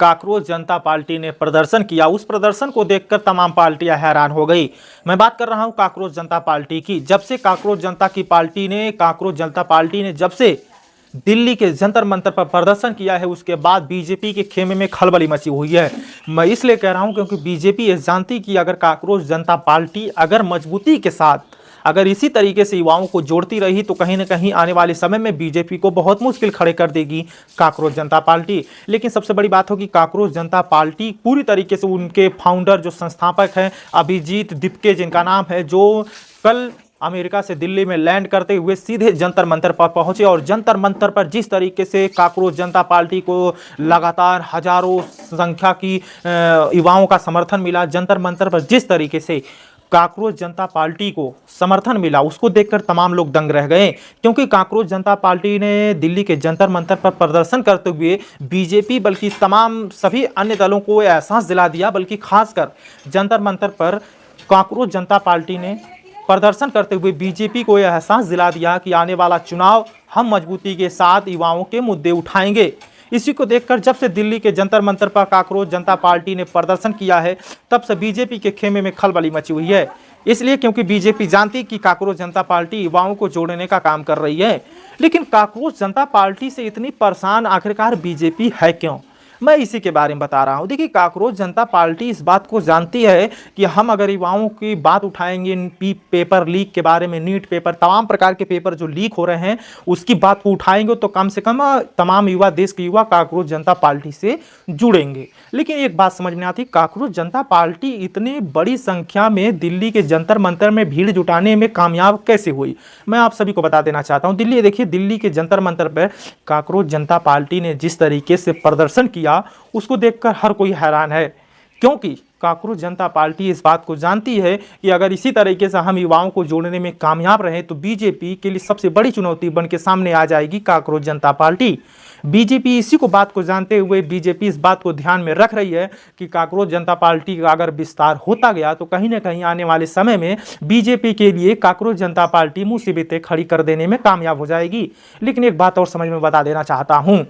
Cockroach जनता party ने प्रदर्शन किया, उस प्रदर्शन को देखकर तमाम पार्टियां हैरान हो गई। मैं बात कर रहा हूं काकरोच जनता पार्टी की। जब से काकरोच जनता पार्टी ने जब से दिल्ली के जंतर मंतर पर प्रदर्शन किया है, उसके बाद बीजेपी के खेमे में खलबली मची हुई है। मैं इसलिए कह रहा हूं क्योंकि बीजेपी ये जानती कि अगर काकरोच जनता पार्टी अगर मजबूती के साथ अगर इसी तरीके से युवाओं को जोड़ती रही तो कहीं ना कहीं आने वाले समय में बीजेपी को बहुत मुश्किल खड़े कर देगी काकरोच जनता पार्टी। लेकिन सबसे बड़ी बात होगी काकरोच जनता पार्टी पूरी तरीके से उनके फाउंडर जो संस्थापक हैं अभिजीत दीपके जिनका नाम है, जो कल अमेरिका से दिल्ली में लैंड करते हुए सीधे जंतर मंतर पर पहुंचे और जंतर मंतर पर जिस तरीके से काकरोच जनता पार्टी को लगातार हजारों संख्या की युवाओं का समर्थन मिला, जंतर मंतर पर जिस तरीके से काकरोच जनता पार्टी को समर्थन मिला, उसको देखकर तमाम लोग दंग रह गए। क्योंकि काकरोच जनता पार्टी ने दिल्ली के जंतर मंतर पर प्रदर्शन करते हुए बीजेपी बल्कि तमाम सभी अन्य दलों को एहसास दिला दिया, बल्कि खासकर जंतर मंतर पर काकरोच जनता पार्टी ने प्रदर्शन करते हुए बीजेपी को यह एहसास दिला दिया कि आने वाला चुनाव हम मजबूती के साथ युवाओं के मुद्दे उठाएंगे। इसी को देखकर जब से दिल्ली के जंतर मंतर पर काकरोच जनता पार्टी ने प्रदर्शन किया है, तब से बीजेपी के खेमे में खलबली मची हुई है। इसलिए क्योंकि बीजेपी जानती कि काकरोच जनता पार्टी युवाओं को जोड़ने का काम कर रही है। लेकिन काकरोच जनता पार्टी से इतनी परेशान आखिरकार बीजेपी है क्यों, मैं इसी के बारे में बता रहा हूं। देखिए, काकरोच जनता पार्टी इस बात को जानती है कि हम अगर युवाओं की बात उठाएंगे, पेपर लीक के बारे में, नीट पेपर, तमाम प्रकार के पेपर जो लीक हो रहे हैं उसकी बात को उठाएंगे तो कम से कम तमाम युवा, देश के युवा काकरोच जनता पार्टी से जुड़ेंगे। लेकिन एक बात समझ में आती, काकरोच जनता पार्टी इतनी बड़ी संख्या में दिल्ली के जंतर मंतर में भीड़ जुटाने में कामयाब कैसे हुई, मैं आप सभी को बता देना चाहता हूं। देखिए, दिल्ली के जंतर मंतर पर काकरोच जनता पार्टी ने जिस तरीके से प्रदर्शन किया उसको देखकर हर कोई हैरान है। क्योंकि काकरोच जनता पार्टी इस बात को जानती है कि अगर इसी तरीके से हम युवाओं को जोड़ने में कामयाब रहे तो बीजेपी के लिए सबसे बड़ी चुनौती बन के सामने आ जाएगी काकरोच जनता पार्टी। बीजेपी इसी को बात को जानते हुए बीजेपी इस बात को ध्यान में रख रही है कि काकरोच जनता पार्टी का अगर विस्तार होता गया तो कहीं ना कहीं आने वाले समय में बीजेपी के लिए काकरोच जनता पार्टी मुसीबतें खड़ी कर देने में कामयाब हो जाएगी। लेकिन एक बात और समझ में बता देना चाहता हूं,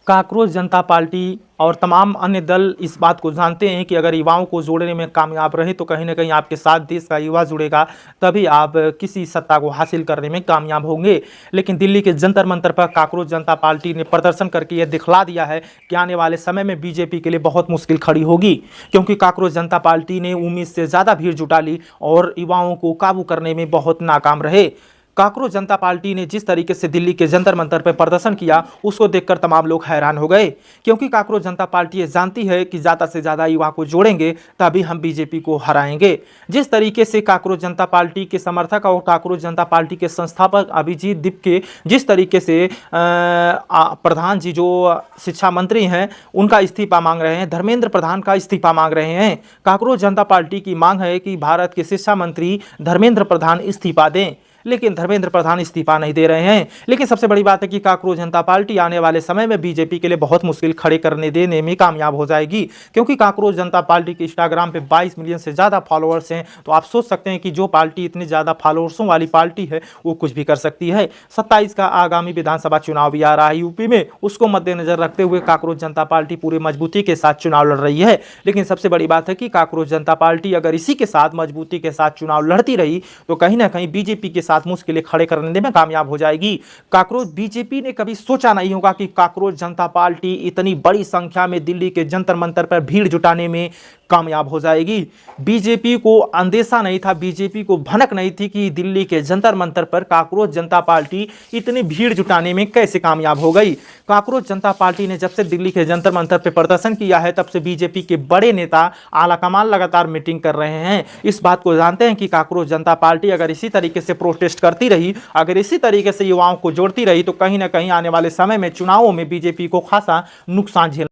काकरोच जनता पार्टी और तमाम अन्य दल इस बात को जानते हैं कि अगर युवाओं को जोड़ने में कामयाब रहे तो कहीं ना कहीं आपके साथ देश का युवा जुड़ेगा, तभी आप किसी सत्ता को हासिल करने में कामयाब होंगे। लेकिन दिल्ली के जंतर मंतर पर काकरोच जनता पार्टी ने प्रदर्शन करके यह दिखला दिया है कि आने वाले समय में बीजेपी के लिए बहुत मुश्किल खड़ी होगी। क्योंकि काकरोच जनता पार्टी ने उम्मीद से ज़्यादा भीड़ जुटा ली और युवाओं को काबू करने में बहुत नाकाम रहे। काकरोच जनता पार्टी ने जिस तरीके से दिल्ली के जंतर मंतर पर प्रदर्शन किया उसको देखकर तमाम लोग हैरान हो गए। क्योंकि काकरोच जनता पार्टी ये जानती है कि ज़्यादा से ज़्यादा युवा को जोड़ेंगे तभी हम बीजेपी को हराएंगे। जिस तरीके से काकरोच जनता पार्टी के समर्थक और काकरोच जनता पार्टी के संस्थापक अभिजीत दीपके जिस तरीके से प्रधान जी जो शिक्षा मंत्री हैं उनका इस्तीफा मांग रहे हैं, धर्मेंद्र प्रधान का इस्तीफा मांग रहे हैं। काकरोच जनता पार्टी की मांग है कि भारत के शिक्षा मंत्री धर्मेंद्र प्रधान इस्तीफा दें, लेकिन धर्मेंद्र प्रधान इस्तीफा नहीं दे रहे हैं। लेकिन सबसे बड़ी बात है कि काकरोच जनता पार्टी आने वाले समय में बीजेपी के लिए बहुत मुश्किल खड़े करने देने में कामयाब हो जाएगी। क्योंकि काकरोच जनता पार्टी के इंस्टाग्राम पे 22 मिलियन से ज़्यादा फॉलोअर्स हैं। तो आप सोच सकते हैं कि जो पार्टी इतनी ज़्यादा फॉलोअर्सों वाली पार्टी है वो कुछ भी कर सकती है। 27 का आगामी विधानसभा चुनाव भी आ रहा है यूपी में, उसको मद्देनजर रखते हुए काकरोच जनता पार्टी पूरी मजबूती के साथ चुनाव लड़ रही है। लेकिन सबसे बड़ी बात है कि काकरोच जनता पार्टी अगर इसी के साथ मजबूती के साथ चुनाव लड़ती रही तो कहीं ना कहीं बीजेपी के साथ मुश्किल खड़े करने में कामयाब हो जाएगी। बीजेपी ने कभी सोचा नहीं होगा कि काकरोच जनता पार्टी इतनी बड़ी संख्या में दिल्ली के जंतर मंतर पर भीड़ जुटाने में कामयाब हो जाएगी। बीजेपी को अंदेशा नहीं था, बीजेपी को भनक नहीं थी कि दिल्ली के जंतर मंतर पर काकरोच जनता पार्टी इतनी भीड़ जुटाने में कैसे कामयाब हो गई। काकरोच जनता पार्टी ने जब से दिल्ली के जंतर मंतर पर प्रदर्शन किया है तब से बीजेपी के बड़े नेता आला कमान लगातार मीटिंग कर रहे हैं। इस बात को जानते हैं कि काकरोच जनता पार्टी अगर इसी तरीके से प्रोटेस्ट करती रही, अगर इसी तरीके से युवाओं को जोड़ती रही तो कहीं ना कहीं आने वाले समय में चुनावों में बीजेपी को खासा नुकसान झेलना